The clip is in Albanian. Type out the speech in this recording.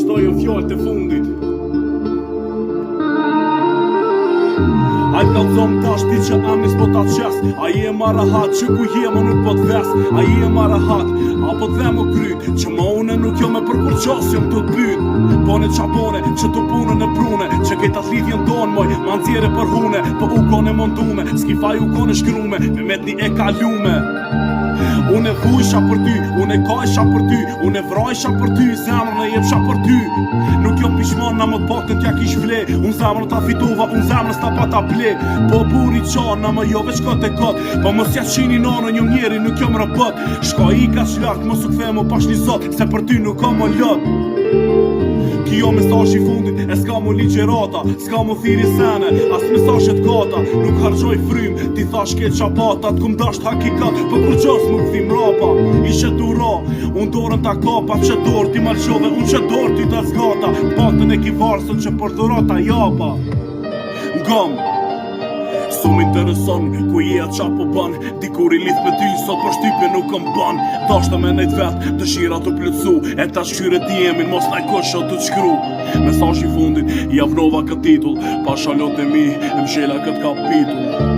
vazhdojnë fjallë të fundit. A i kalzom tash ti që amis po ta qes. A i e ma rahat që ku jema nuk po t'ves. A i e ma rahat, apo t've më kryt që ma une nuk jo me përkur qas jom të t'pyt. Bone qa bone që të punën e prune, që kejt atë lidhjen tonë moj ma nxjere për hune. Po u kone mondume, s'ki faj u kone shkrume, me metni e kalume. Unë e vujsha për ty, unë e kajsha për ty, unë e vrajsha për ty, zemrën e jepsha për ty. Nuk jo pishmon na më t'pakën t'ja kish vle, unë zemrën ta fitova, unë zemrën s'ta pa ta ble. Po buri qan, na më jo veç kot e kot, po mos ja qini nonën jom njeri, nuk jom robot. Shko i ka shlak, mos u kthe më pash një zot, se për ty nuk ka më lot. Kjo mesazh i fundit, e s'ka mu ligjerata, s'ka mu thiri sene, as mesazhet gata. Nuk harxoj frym, ti thash ke qapata, t'kum dasht hakikat, po kur qas mu kthim rapa. Ishe dura, unë dorën ta kapa, që dorë ti malqove, unë që dorë ti ta zgata. Patën e ki varsën që për dhurata japa. Ngam su m'intereson ku je atë qa po ban. Dikur i lith me ty, sot për shtypje nuk këm ban. Dashte me nejt vet, dëshira të plëcu, e ta shkyre djemin, mos naj kësha të qkru. Mesazh i fundit, javnova këtë titull, pa shalot e mi, e mshela këtë kapitull.